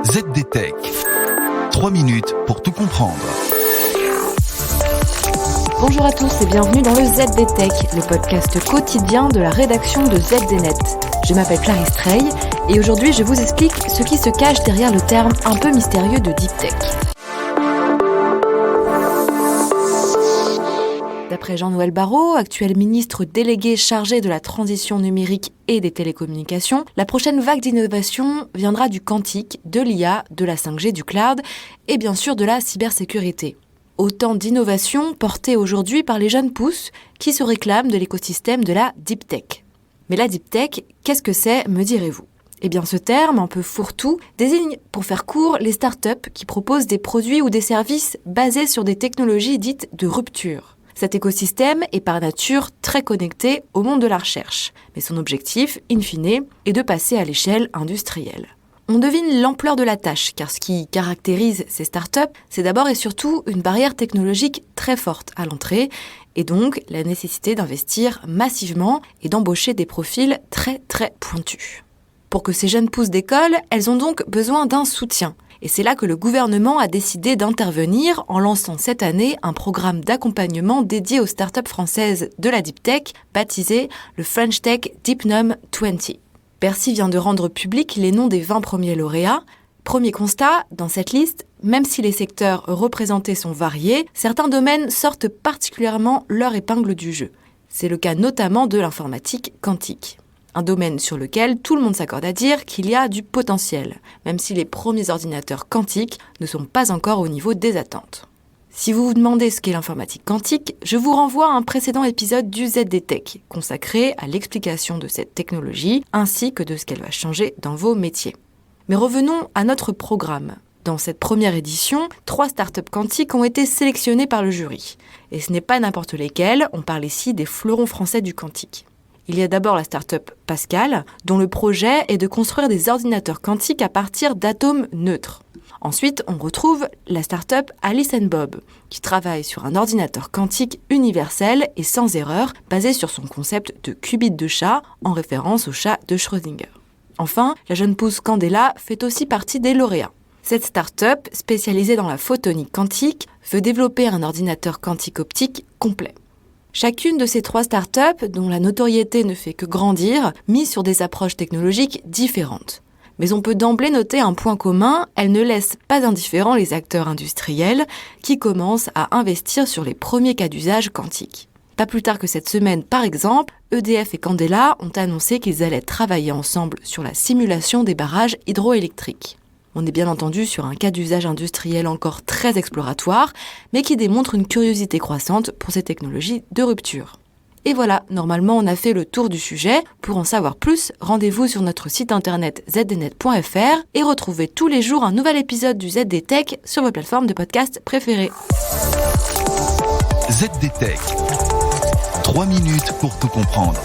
ZDTech. 3 minutes pour tout comprendre. Bonjour à tous et bienvenue dans le ZDTech, le podcast quotidien de la rédaction de ZDNet. Je m'appelle Clarisse Trey et aujourd'hui je vous explique ce qui se cache derrière le terme un peu mystérieux de Deep Tech. D'après Jean-Noël Barrot, actuel ministre délégué chargé de la transition numérique et des télécommunications, la prochaine vague d'innovation viendra du quantique, de l'IA, de la 5G, du cloud et bien sûr de la cybersécurité. Autant d'innovations portées aujourd'hui par les jeunes pousses qui se réclament de l'écosystème de la Deep Tech. Mais la Deep Tech, qu'est-ce que c'est, me direz-vous ? Eh bien, ce terme, un peu fourre-tout, désigne, pour faire court, les startups qui proposent des produits ou des services basés sur des technologies dites de rupture. Cet écosystème est par nature très connecté au monde de la recherche, mais son objectif, in fine, est de passer à l'échelle industrielle. On devine l'ampleur de la tâche, car ce qui caractérise ces startups, c'est d'abord et surtout une barrière technologique très forte à l'entrée, et donc la nécessité d'investir massivement et d'embaucher des profils très pointus. Pour que ces jeunes pousses décollent, elles ont donc besoin d'un soutien. Et c'est là que le gouvernement a décidé d'intervenir en lançant cette année un programme d'accompagnement dédié aux startups françaises de la Deep Tech, baptisé le French Tech Deepnum 20. Bercy vient de rendre public les noms des 20 premiers lauréats. Premier constat, dans cette liste, même si les secteurs représentés sont variés, certains domaines sortent particulièrement leur épingle du jeu. C'est le cas notamment de l'informatique quantique. Un domaine sur lequel tout le monde s'accorde à dire qu'il y a du potentiel, même si les premiers ordinateurs quantiques ne sont pas encore au niveau des attentes. Si vous vous demandez ce qu'est l'informatique quantique, je vous renvoie à un précédent épisode du ZDTech, consacré à l'explication de cette technologie, ainsi que de ce qu'elle va changer dans vos métiers. Mais revenons à notre programme. Dans cette première édition, 3 startups quantiques ont été sélectionnées par le jury. Et ce n'est pas n'importe lesquelles, on parle ici des fleurons français du quantique. Il y a d'abord la start-up Pascal, dont le projet est de construire des ordinateurs quantiques à partir d'atomes neutres. Ensuite, on retrouve la start-up Alice & Bob, qui travaille sur un ordinateur quantique universel et sans erreur, basé sur son concept de qubit de chat, en référence au chat de Schrödinger. Enfin, la jeune pousse Candela fait aussi partie des lauréats. Cette start-up, spécialisée dans la photonique quantique, veut développer un ordinateur quantique optique complet. Chacune de ces 3 startups, dont la notoriété ne fait que grandir, mise sur des approches technologiques différentes. Mais on peut d'emblée noter un point commun, elles ne laissent pas indifférents les acteurs industriels qui commencent à investir sur les premiers cas d'usage quantiques. Pas plus tard que cette semaine, par exemple, EDF et Candela ont annoncé qu'ils allaient travailler ensemble sur la simulation des barrages hydroélectriques. On est bien entendu sur un cas d'usage industriel encore très exploratoire, mais qui démontre une curiosité croissante pour ces technologies de rupture. Et voilà, normalement on a fait le tour du sujet. Pour en savoir plus, rendez-vous sur notre site internet zdnet.fr et retrouvez tous les jours un nouvel épisode du ZDTech sur vos plateformes de podcast préférées. ZDTech. 3 minutes pour tout comprendre.